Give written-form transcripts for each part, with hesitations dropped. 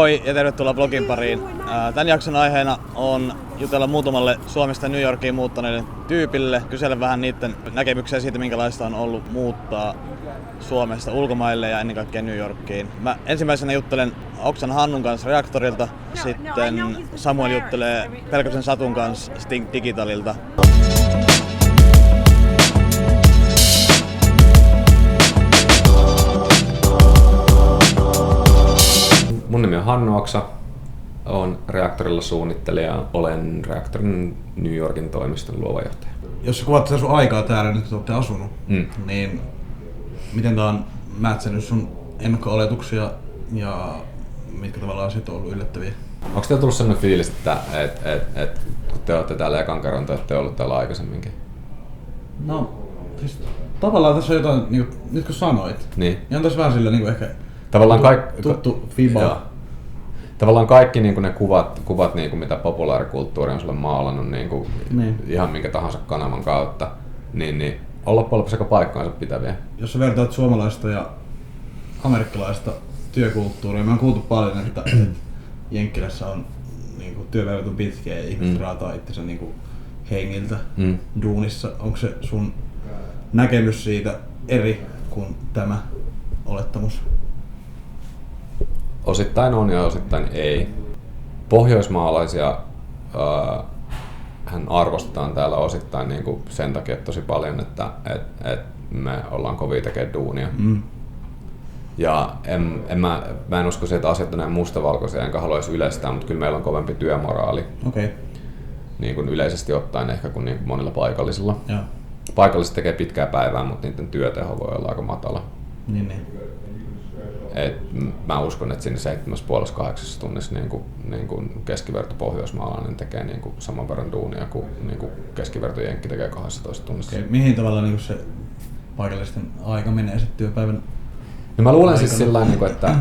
Moi ja tervetuloa blogin pariin. Tämän jakson aiheena on jutella muutamalle Suomesta New Yorkiin muuttaneille tyypille, kysellä vähän niiden näkemyksiä siitä, minkälaista on ollut muuttaa Suomesta ulkomaille ja ennen kaikkea New Yorkiin. Mä ensimmäisenä juttelen Oksan Hannun kanssa Reaktorilta, sitten Samuel juttelee Pelkosen Satun kanssa Sting Digitalilta. Mun nimi on Hannu Oksa, olen Reaktorilla suunnittelija, olen Reaktorin New Yorkin toimiston luova johtaja. Jos sä kuvat sun aikaa täällä, nyt olette asunut, niin miten tää on mätsänyt sun ennakko-oletuksia ja mitkä tavallaan sit on ollut yllättäviä? Onko teillä tullut sellainen fiilis, että kun te olette täällä ekan kerran, te olette ollut täällä aikaisemminkin? No, siis tavallaan tässä on jotain, niin kuin, nyt kun sanoit, niin on tässä vähän sillä niin kuin ehkä tavallaan tuttu fiba. Tavallaan kaikki niin kuin ne kuvat niin kuin mitä populaarikulttuuri on sulle maalannut niin. Ihan minkä tahansa kanavan kautta, niin on loppujen lopuksi aika paikkaansa pitäviä. Jos sä vertaat suomalaista ja amerikkalaista työkulttuuria, me on kuultu paljon, että Jenkkilässä on niin kuin, työpäivät on pitkiä ja ihmiset raataa itsensä niin kuin hengiltä duunissa. Onko se sun näkemys siitä eri kuin tämä olettamus? Osittain on ja osittain ei. Pohjoismaalaisia hän arvostetaan täällä osittain niin kuin sen takia tosi paljon, että me ollaan kovia tekemään duunia. Ja mä en usko siihen, että asiat on näin mustavalkoisia, enkä haluaisi yleistää, mutta kyllä meillä on kovempi työmoraali. Okay. Niin kuin yleisesti ottaen ehkä kuin niin monilla paikallisilla. Ja. Paikalliset tekee pitkää päivää, mutta niiden työteho voi olla aika matala. Niin. Mä uskon, että siinä 7,5-8 tunnissa niin kuin keskiverto pohjoismaalainen tekee niin kuin saman verran duunia kuin keskiverto jenkki tekee 12 tunnissa. Okay. Mihin tavalla niin se paikallisten aika menee sitten työpäivän? No mä luulen siis sillä tavalla, että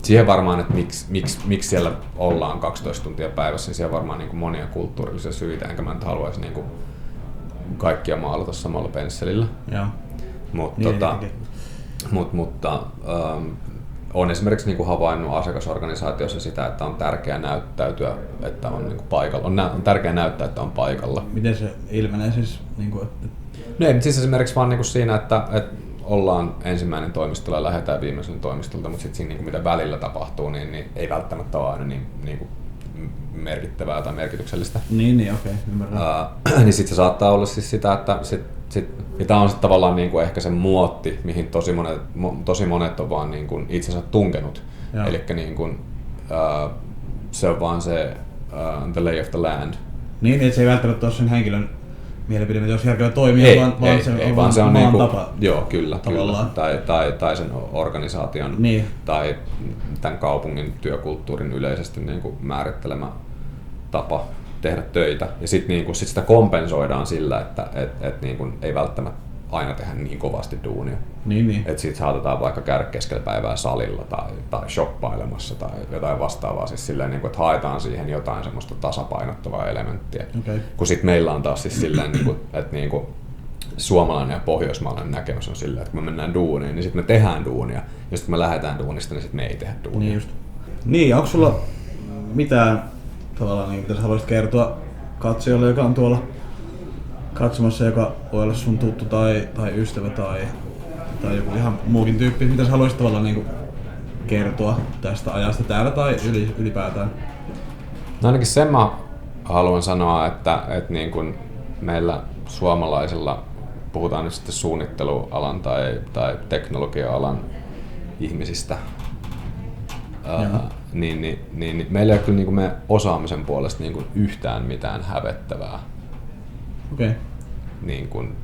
siihen varmaan, että miksi siellä ollaan 12 tuntia päivässä, niin siellä varmaan niin kuin monia kulttuurillisia syitä, enkä mä nyt haluaisi niin kuin kaikkia maalata samalla pensselillä. Mutta olen esimerkiksi niin kuin havainnut asiakasorganisaatiossa sitä, että on tärkeää näyttäytyä, että on niin kuin paikalla. On tärkeää näyttää, että on paikalla. Miten se ilmenee siis? Niin kuin, No ei, siis esimerkiksi vaan niin kuin siinä, että ollaan ensimmäinen toimistolla ja lähdetään viimeisen toimistolta, mutta sitten siinä niin kuin mitä välillä tapahtuu, niin ei välttämättä ole aina niin kuin merkittävää tai merkityksellistä. Niin, okei, ymmärrän. Niin sitten se saattaa olla siis sitä, että ja tämä on sitten tavallaan niin kuin ehkä se muotti, mihin tosi monet on vaan niin kuin itsensä tunkenut. Eli niin kuin, se on vaan se the lay of the land. Niin, että se ei välttämättä ole sen henkilön mielipide, mitä jos järkevä toimia, vaan se on niin kuin, tapa. Joo, kyllä. Tai sen organisaation tai tämän kaupungin työkulttuurin yleisesti niin kuin määrittelemä tapa tehdä töitä. Ja sitten niin sit sitä kompensoidaan sillä, että niin kuin ei välttämättä aina tehdä niin kovasti duunia. Niin. Että sitten saatetaan vaikka käydä keskellä päivää salilla tai shoppailemassa tai jotain vastaavaa. Siis silleen, niin kuin, että haetaan siihen jotain semmoista tasapainottavaa elementtiä. Okay. Kun sitten meillä on taas siis silleen, niin kuin, että niin kuin suomalainen ja pohjoismaalainen näkemys on silleen, että kun me mennään duuniin, niin sitten me tehdään duunia. Ja sitten kun me lähdetään duunista, niin sitten me ei tehdä duunia. Niin just. Niin, onko sulla mitään tavallaan, niin, mitä sä haluaisit kertoa katsojalle, joka on tuolla katsomassa, joka voi olla sun tuttu tai ystävä tai joku ihan muukin tyyppi, mitä sä haluaisit tavallaan niin kertoa tästä ajasta täällä tai ylipäätään? No ainakin sen mä haluan sanoa, että niin kuin meillä suomalaisilla, puhutaan nyt sitten suunnittelualan tai teknologia-alan ihmisistä, niin meillä ei ole kyllä niin kuin meidän osaamisen puolesta niin kuin yhtään mitään hävettävää. Okay. Niin kuin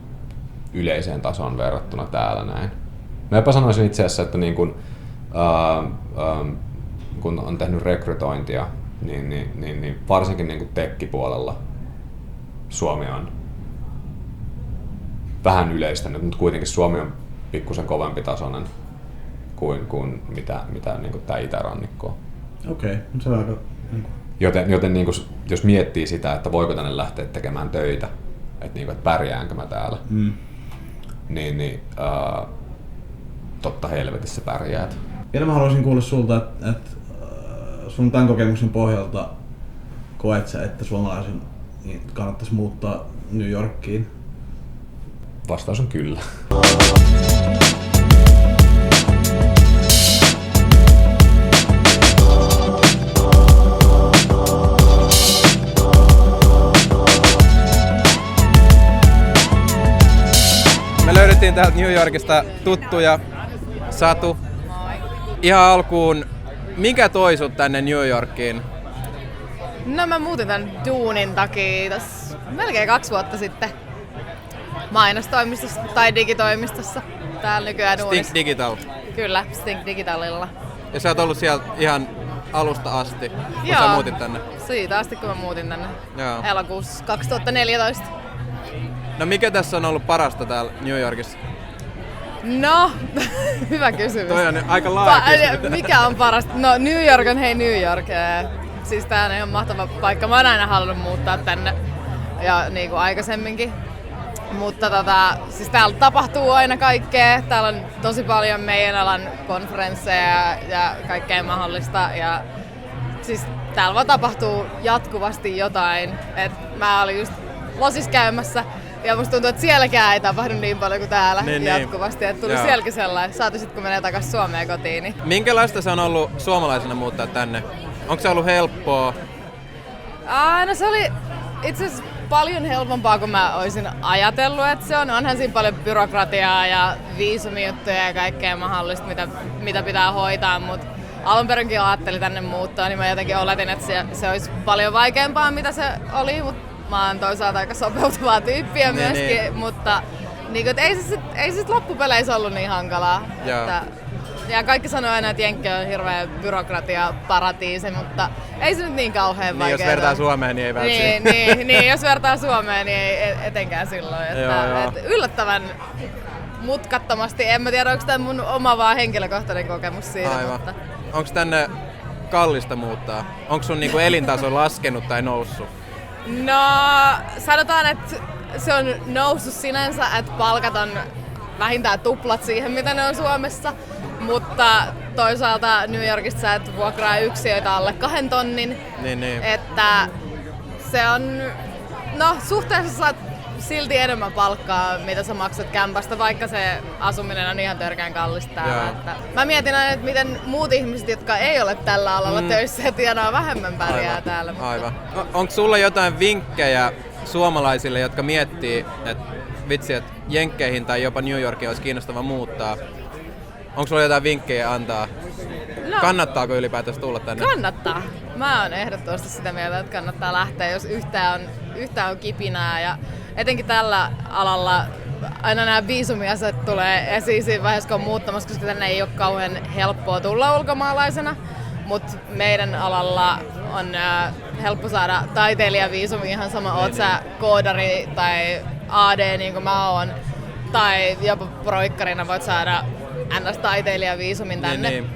yleiseen tasoon verrattuna täällä näin. Mä jopa sanoisin itse asiassa, että niin kuin, kun on tehnyt rekrytointia, niin varsinkin niin kuin tekkipuolella Suomi on vähän yleistänyt, mutta kuitenkin Suomi on pikkusen kovempi tasoinen kuin mitä niin kuin tämä itärannikko on. Okei, se on aika... Joten niin kuin, jos miettii sitä, että voiko tänne lähteä tekemään töitä, että pärjäänkö mä täällä, niin totta helvetissä pärjäät. Vielä mä haluaisin kuulla sulta, että sun tämän kokemuksen pohjalta koet sä, että suomalaisen niin kannattaisi muuttaa New Yorkiin? Vastaus on kyllä. Me löydettiin täältä New Yorkista tuttuja, Satu. Ihan alkuun, mikä toi sut tänne New Yorkiin? No mä muutin tän duunin takia tässä melkein 2 vuotta sitten mainostoimistossa tai digitoimistossa täällä nykyään duunissa. Stink Digital. Kyllä, Stink Digitalilla. Ja sä oot ollut siellä ihan alusta asti, kun Joo. sä muutit tänne. Siitä asti kun mä muutin tänne Joo. elokuussa 2014. No mikä tässä on ollut parasta täällä New Yorkissa? No, hyvä kysymys. Toi on aika laaja kysymys. Mikä on parasta? No New York on hei New York. Siis tää on ihan mahtava paikka. Mä oon aina halunnut muuttaa tänne ja niin kuin aikaisemminkin. Mutta siis täällä tapahtuu aina kaikkea. Täällä on tosi paljon meidän alan konferensseja ja kaikkea mahdollista. Ja siis täällä vaan tapahtuu jatkuvasti jotain. Et mä olin just Losissa käymässä ja musta tuntuu, että sielläkään ei tapahdu niin paljon kuin täällä jatkuvasti. Että tuli sielläkin sellainen. Saati sit kun menee takas Suomeen kotiin. Niin. Minkälaista se on ollut suomalaisena muuttaa tänne? Onko se ollut helppoa? No se oli itse asiassa paljon helpompaa kuin mä olisin ajatellut, että se on. Onhan siinä paljon byrokratiaa ja viisumijuttuja ja kaikkea mahdollista, mitä pitää hoitaa, mutta alun perinkin ajattelin tänne muuttaa, niin mä jotenkin oletin, että se olisi paljon vaikeampaa, mitä se oli, mutta mä oon toisaalta aika sopeutuvaa tyyppiä myöskin, mutta niin, ei se sit loppupeleissä ollut niin hankalaa. Ja kaikki sanoo aina, että Jenkki on hirveä byrokratia-paratiisi, mutta ei se nyt niin kauhean vaikeaa. Niin, jos vertaa Suomeen, niin ei välttämättä. Niin, jos vertaa Suomeen, niin ei etenkään silloin. Että yllättävän mutkattomasti. En mä tiedä, onko tämä mun oma vaan henkilökohtainen kokemus siitä. Aivan. Mutta Onko tänne kallista muuttaa? Onko sun niinku elintaso laskenut tai noussut? no, sanotaan, että se on noussut sinänsä, että palkat on vähintään tuplat siihen, mitä ne on Suomessa. Mutta toisaalta New Yorkissa sä et vuokraa yksiöitä alle 2 tonnin. Niin. Että se on, no suhteessa saat silti enemmän palkkaa, mitä sä maksat kämpästä, vaikka se asuminen on ihan törkeän kallista täällä. Että mä mietin aina, että miten muut ihmiset, jotka ei ole tällä alalla töissä ja tienaa vähemmän pärjää täällä. Mutta Aivan. Onko sulla jotain vinkkejä suomalaisille, jotka miettii, että vitsi, että Jenkkeihin tai jopa New Yorkiin olisi kiinnostava muuttaa? Onko sulla jotain vinkkejä antaa? No, Kannattaako ylipäätänsä tulla tänne? kannattaa. Mä oon ehdottomasti sitä mieltä, että kannattaa lähteä, jos yhtään on kipinää. Ja etenkin tällä alalla aina nämä viisumiasiat tulee esiin siinä vaiheessa, kun on muuttamassa, koska tänne ei ole kauhean helppoa tulla ulkomaalaisena. Mutta meidän alalla on helppo saada taiteilijaviisumi, ihan sama oot sä koodari tai AD niin kuin mä oon. Tai jopa proikkarina voit saada NS-taiteilijaviisumin tänne. Niin.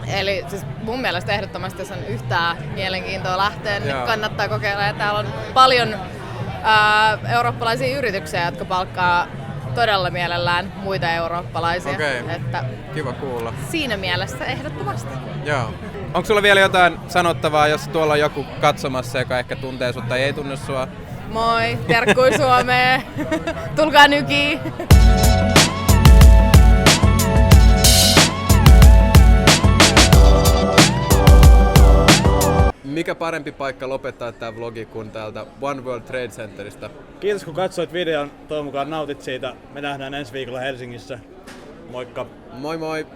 Eli siis mun mielestä ehdottomasti, jos on yhtään mielenkiintoa lähteä, niin kannattaa kokeilla. Ja täällä on paljon eurooppalaisia yrityksiä, jotka palkkaa todella mielellään muita eurooppalaisia. Okei. Että Kiva kuulla. siinä mielessä ehdottomasti. Joo. Onko sulla vielä jotain sanottavaa, jos tuolla on joku katsomassa, joka ehkä tuntee sut tai ei tunne sua? Moi, terkkui Suomeen. Tulkaa nykiin. Mikä parempi paikka lopettaa tää vlogi kuin täältä One World Trade Centeristä? Kiitos kun katsoit videon, toivon mukaan nautit siitä. Me nähdään ensi viikolla Helsingissä. Moikka! Moi moi!